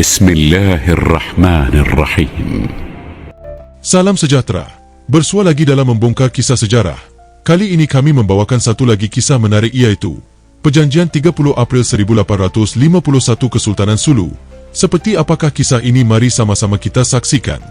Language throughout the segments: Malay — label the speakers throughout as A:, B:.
A: Bismillahirrahmanirrahim.
B: Salam sejahtera. Bersua lagi dalam membongkar kisah sejarah. Kali ini kami membawakan satu lagi kisah menarik, iaitu Perjanjian 30 April 1851 Kesultanan Sulu. Seperti apakah kisah ini? Mari sama-sama kita saksikan.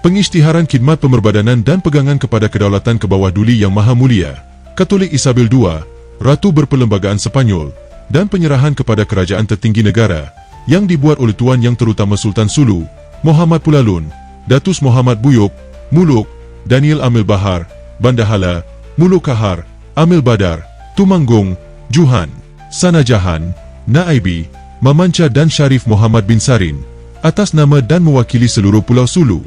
B: Pengisytiharan khidmat pemerbadanan dan pegangan kepada kedaulatan ke bawah Duli Yang Maha Mulia Katolik Isabel II, Ratu Berperlembagaan Sepanyol, dan penyerahan kepada kerajaan tertinggi negara yang dibuat oleh Tuan Yang Terutama Sultan Sulu, Muhammad Pulalun, Datus Muhammad Buyuk, Muluk, Daniel Amil Bahar, Bandahala, Muluk Kahar, Amil Badar, Tumanggung, Juhan, Sanajahan, Naaibi, Mamanca dan Syarif Muhammad bin Sarin atas nama dan mewakili seluruh Pulau Sulu.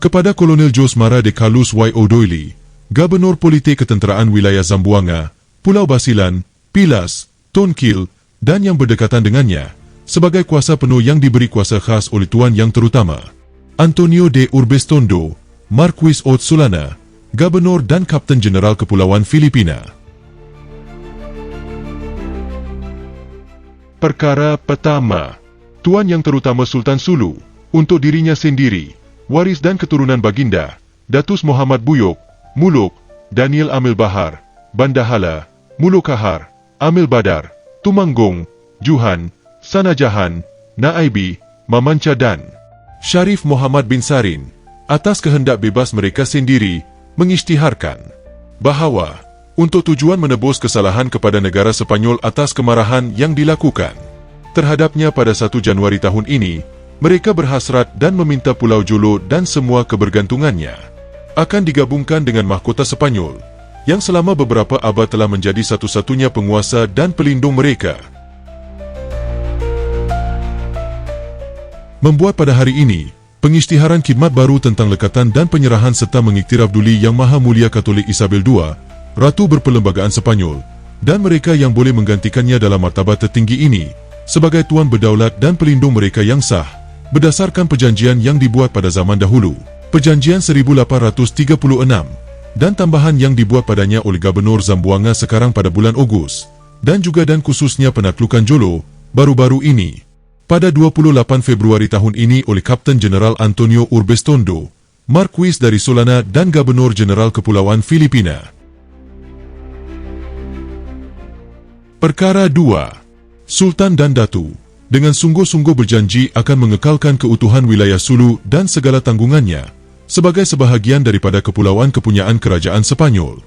B: Kepada Kolonel Jos Mara de Carlos Y. O'Doyle, Gubernur Politik Ketenteraan Wilayah Zamboanga, Pulau Basilan, Pilas, Tonkil dan yang berdekatan dengannya, sebagai kuasa penuh yang diberi kuasa khas oleh Tuan Yang Terutama Antonio de Urbestondo, Marquis Ot Solana, Gubernur dan Kapten Jeneral Kepulauan Filipina. Perkara pertama, Tuan Yang Terutama Sultan Sulu, untuk dirinya sendiri, waris dan keturunan baginda Datus Muhammad Buyuk, Muluk, Daniel Amil Bahar, Bandahala, Muluk Kahar, Amil Badar, Tumanggung, Juhan, Sanajahan, Naaibi, Mamanca dan Syarif Muhammad bin Sarin, atas kehendak bebas mereka sendiri, mengisytiharkan bahawa untuk tujuan menebus kesalahan kepada negara Sepanyol atas kemarahan yang dilakukan terhadapnya pada 1 Januari tahun ini, mereka berhasrat dan meminta Pulau Jolo dan semua kebergantungannya akan digabungkan dengan mahkota Sepanyol, yang selama beberapa abad telah menjadi satu-satunya penguasa dan pelindung mereka. Membuat pada hari ini, pengisytiharan khidmat baru tentang lekatan dan penyerahan serta mengiktiraf Duli Yang Maha Mulia Katolik Isabel II, Ratu Berperlembagaan Sepanyol, dan mereka yang boleh menggantikannya dalam martabat tertinggi ini, sebagai Tuan Berdaulat dan pelindung mereka yang sah, berdasarkan perjanjian yang dibuat pada zaman dahulu. Perjanjian 1836 dan tambahan yang dibuat padanya oleh Gubernur Zamboanga sekarang pada bulan Ogos, dan juga dan khususnya penaklukan Jolo baru-baru ini pada 28 Februari tahun ini oleh Kapten Jeneral Antonio Urbestondo, Marquis dari Solana dan Gubernur Jeneral Kepulauan Filipina. Perkara 2. Sultan dan Datu dengan sungguh-sungguh berjanji akan mengekalkan keutuhan wilayah Sulu dan segala tanggungannya sebagai sebahagian daripada kepulauan kepunyaan Kerajaan Sepanyol.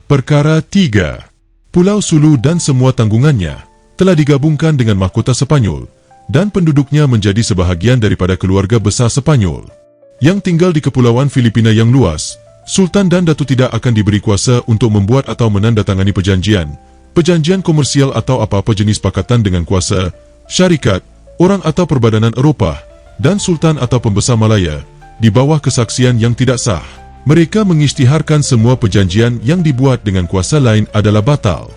B: Perkara 3. Pulau Sulu dan semua tanggungannya telah digabungkan dengan mahkota Sepanyol dan penduduknya menjadi sebahagian daripada keluarga besar Sepanyol yang tinggal di kepulauan Filipina yang luas. Sultan dan Datu tidak akan diberi kuasa untuk membuat atau menandatangani perjanjian komersial atau apa-apa jenis pakatan dengan kuasa, syarikat, orang atau perbadanan Eropah, dan Sultan atau Pembesar Malaya, di bawah kesaksian yang tidak sah. Mereka mengisytiharkan semua perjanjian yang dibuat dengan kuasa lain adalah batal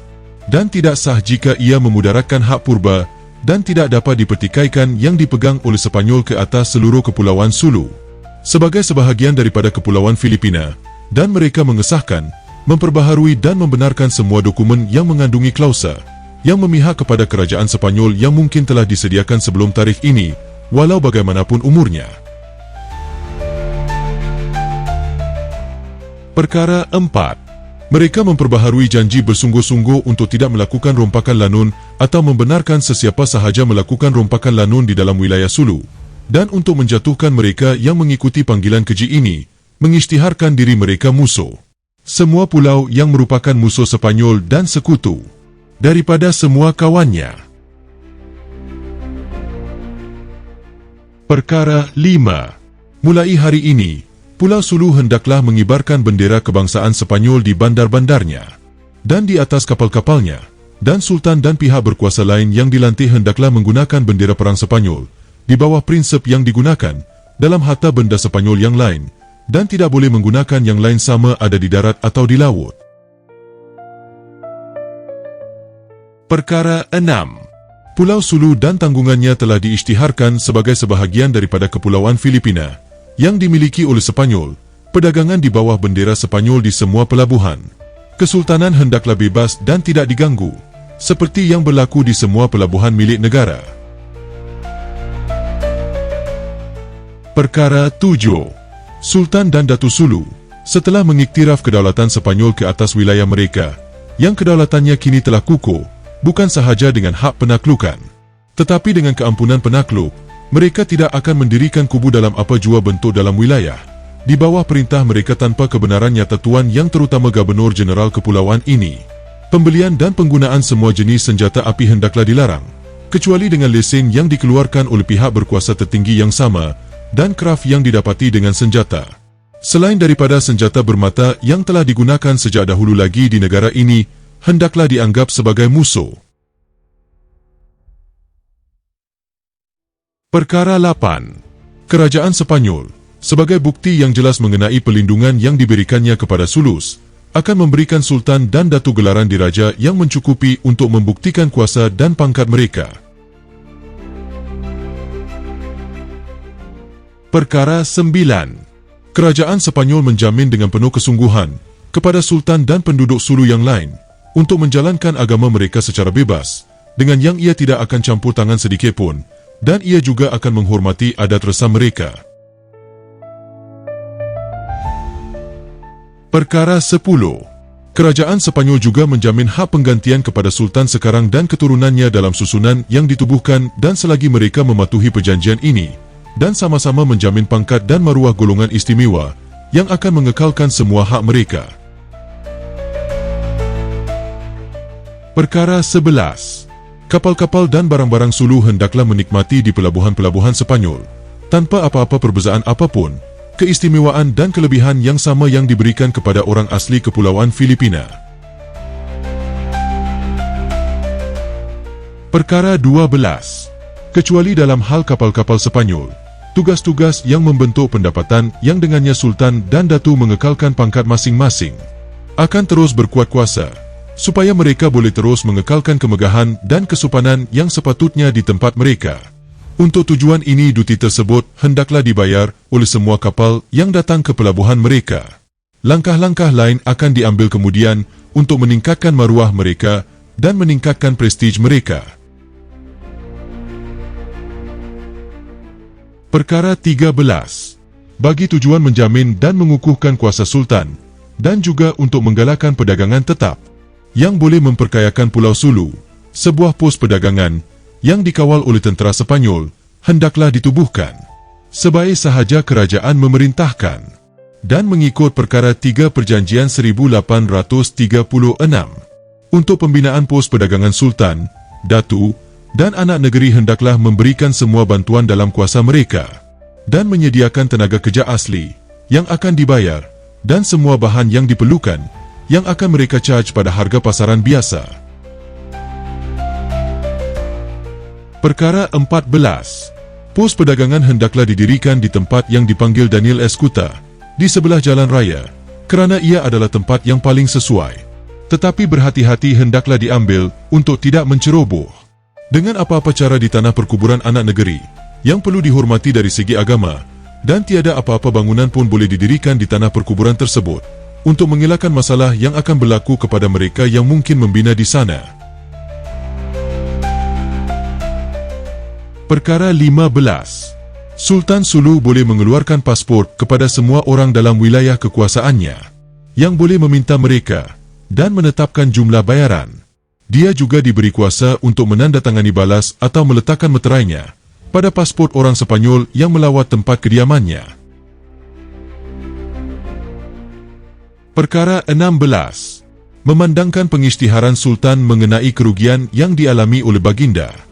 B: dan tidak sah jika ia memudaratkan hak purba dan tidak dapat dipertikaikan yang dipegang oleh Sepanyol ke atas seluruh kepulauan Sulu sebagai sebahagian daripada kepulauan Filipina, dan mereka mengesahkan, memperbaharui dan membenarkan semua dokumen yang mengandungi klausa yang memihak kepada kerajaan Sepanyol yang mungkin telah disediakan sebelum tarikh ini, walau bagaimanapun umurnya. Perkara 4. Mereka memperbaharui janji bersungguh-sungguh untuk tidak melakukan rompakan lanun atau membenarkan sesiapa sahaja melakukan rompakan lanun di dalam wilayah Sulu, dan untuk menjatuhkan mereka yang mengikuti panggilan keji ini, mengisytiharkan diri mereka musuh semua pulau yang merupakan musuh Sepanyol dan sekutu daripada semua kawannya. Perkara 5. Mulai hari ini, Pulau Sulu hendaklah mengibarkan bendera kebangsaan Sepanyol di bandar-bandarnya dan di atas kapal-kapalnya, dan Sultan dan pihak berkuasa lain yang dilantik hendaklah menggunakan bendera perang Sepanyol di bawah prinsip yang digunakan dalam harta benda Sepanyol yang lain, dan tidak boleh menggunakan yang lain sama ada di darat atau di laut. Perkara 6. Pulau Sulu dan tanggungannya telah diisytiharkan sebagai sebahagian daripada kepulauan Filipina yang dimiliki oleh Sepanyol perdagangan di bawah bendera Sepanyol di semua pelabuhan. Kesultanan hendaklah bebas dan tidak diganggu, seperti yang berlaku di semua pelabuhan milik negara. Perkara 7. Sultan dan Datu Sulu setelah mengiktiraf kedaulatan Sepanyol ke atas wilayah mereka, yang kedaulatannya kini telah kukuh, bukan sahaja dengan hak penaklukan, tetapi dengan keampunan penakluk, mereka tidak akan mendirikan kubu dalam apa jua bentuk dalam wilayah, di bawah perintah mereka tanpa kebenaran nyata tuan yang terutama Gubernur Jeneral Kepulauan ini. Pembelian dan penggunaan semua jenis senjata api hendaklah dilarang, kecuali dengan lesen yang dikeluarkan oleh pihak berkuasa tertinggi yang sama, dan kraf yang didapati dengan senjata. Selain daripada senjata bermata yang telah digunakan sejak dahulu lagi di negara ini, hendaklah dianggap sebagai musuh. Perkara 8. Kerajaan Sepanyol, sebagai bukti yang jelas mengenai pelindungan yang diberikannya kepada Sulus, akan memberikan Sultan dan Datu gelaran diraja yang mencukupi untuk membuktikan kuasa dan pangkat mereka. Perkara 9. Kerajaan Sepanyol menjamin dengan penuh kesungguhan kepada Sultan dan penduduk Sulu yang lain untuk menjalankan agama mereka secara bebas, dengan yang ia tidak akan campur tangan sedikitpun, dan ia juga akan menghormati adat resam mereka. Perkara 10. Kerajaan Sepanyol juga menjamin hak penggantian kepada Sultan sekarang dan keturunannya dalam susunan yang ditubuhkan dan selagi mereka mematuhi perjanjian ini, dan sama-sama menjamin pangkat dan maruah golongan istimewa yang akan mengekalkan semua hak mereka. Perkara 11. Kapal-kapal dan barang-barang Sulu hendaklah menikmati di pelabuhan-pelabuhan Sepanyol, tanpa apa-apa perbezaan apapun, keistimewaan dan kelebihan yang sama yang diberikan kepada orang asli Kepulauan Filipina. Perkara 12. Kecuali dalam hal kapal-kapal Sepanyol, tugas-tugas yang membentuk pendapatan yang dengannya Sultan dan Datu mengekalkan pangkat masing-masing akan terus berkuat kuasa, supaya mereka boleh terus mengekalkan kemegahan dan kesopanan yang sepatutnya di tempat mereka. Untuk tujuan ini duti tersebut hendaklah dibayar oleh semua kapal yang datang ke pelabuhan mereka. Langkah-langkah lain akan diambil kemudian untuk meningkatkan maruah mereka dan meningkatkan prestij mereka. Perkara 13. Bagi tujuan menjamin dan mengukuhkan kuasa Sultan, dan juga untuk menggalakkan perdagangan tetap, yang boleh memperkayakan Pulau Sulu, sebuah pos perdagangan yang dikawal oleh tentera Sepanyol, hendaklah ditubuhkan. Sebaik sahaja kerajaan memerintahkan, dan mengikut perkara 3 Perjanjian 1836, untuk pembinaan pos perdagangan Sultan, Datu, dan anak negeri hendaklah memberikan semua bantuan dalam kuasa mereka, dan menyediakan tenaga kerja asli yang akan dibayar, dan semua bahan yang diperlukan yang akan mereka charge pada harga pasaran biasa. Perkara 14. Pos perdagangan hendaklah didirikan di tempat yang dipanggil Daniel Escuta, di sebelah jalan raya, kerana ia adalah tempat yang paling sesuai. Tetapi berhati-hati hendaklah diambil untuk tidak menceroboh. Dengan apa-apa cara di tanah perkuburan anak negeri, yang perlu dihormati dari segi agama, dan tiada apa-apa bangunan pun boleh didirikan di tanah perkuburan tersebut, untuk mengelakkan masalah yang akan berlaku kepada mereka yang mungkin membina di sana. Perkara 15. Sultan Sulu boleh mengeluarkan pasport kepada semua orang dalam wilayah kekuasaannya, yang boleh meminta mereka, dan menetapkan jumlah bayaran. Dia juga diberi kuasa untuk menandatangani balas atau meletakkan meterainya pada pasport orang Sepanyol yang melawat tempat kediamannya. Perkara 16. Memandangkan pengisytiharan Sultan mengenai kerugian yang dialami oleh Baginda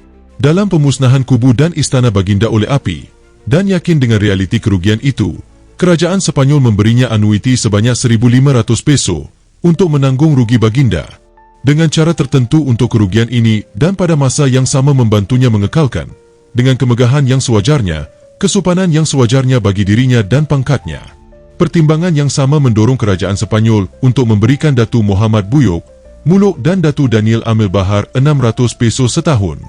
B: dalam pemusnahan kubu dan istana Baginda oleh api, dan yakin dengan realiti kerugian itu, kerajaan Sepanyol memberinya anuiti sebanyak 1,500 peso untuk menanggung rugi Baginda, dengan cara tertentu untuk kerugian ini, dan pada masa yang sama membantunya mengekalkan, dengan kemegahan yang sewajarnya, kesopanan yang sewajarnya bagi dirinya dan pangkatnya. Pertimbangan yang sama mendorong kerajaan Sepanyol untuk memberikan Datu Muhammad Buyuk, Muluk dan Datu Daniel Amil Bahar 600 peso setahun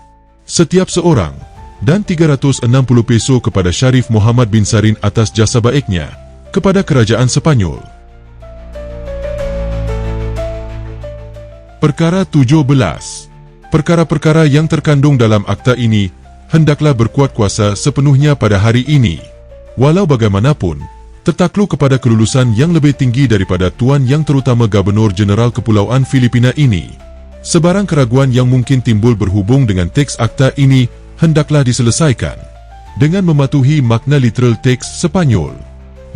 B: setiap seorang, dan 360 peso kepada Syarif Muhammad bin Sarin atas jasa baiknya, kepada Kerajaan Sepanyol. Perkara 17. Perkara-perkara yang terkandung dalam akta ini hendaklah berkuat kuasa sepenuhnya pada hari ini. Walau bagaimanapun, tertakluk kepada kelulusan yang lebih tinggi daripada Tuan Yang Terutama Gubernur Jeneral Kepulauan Filipina ini. Sebarang keraguan yang mungkin timbul berhubung dengan teks akta ini hendaklah diselesaikan dengan mematuhi makna literal teks Sepanyol.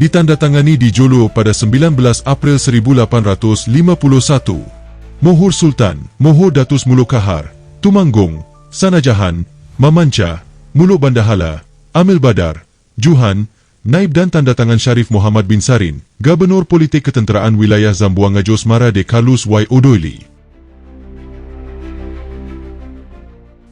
B: Ditandatangani di Jolo pada 19 April 1851. Mohur Sultan, Mohor Datus Muluk Kahar, Tumanggung, Sanajahan, Mamanca, Muluk Bandahala, Amil Badar, Juhan, Naib dan tandatangan Syarif Muhammad bin Sarin, Gubernur Politik Ketenteraan Wilayah Zamboanga Josmara de Carlos Y. Odoili.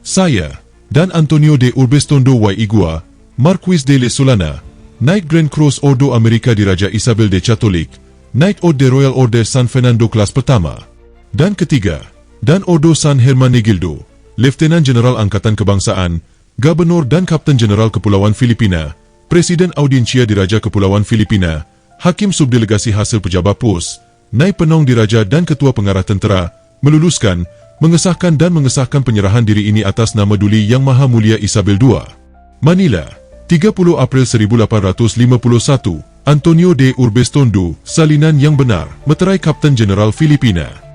B: Saya dan Antonio de Urbestondo y Igua, Marquis de Le Solana, Knight Grand Cross Ordo Amerika di Raja Isabel de Catholic, Knight of the Royal Order San Fernando kelas pertama dan ketiga, dan Ordo San Hermenegildo, Lieutenant Jeneral Angkatan Kebangsaan, Gubernur dan Kapten Jeneral Kepulauan Filipina, Presiden Audiencia Diraja Kepulauan Filipina, Hakim Subdelegasi Hasil Pejabat Pos, Naib Penong Diraja dan Ketua Pengarah Tentera, meluluskan, mengesahkan dan mengesahkan penyerahan diri ini atas nama Duli Yang Maha Mulia Isabel II. Manila, 30 April 1851, Antonio de Urbestondo, salinan yang benar, Meterai Kapten Jeneral Filipina.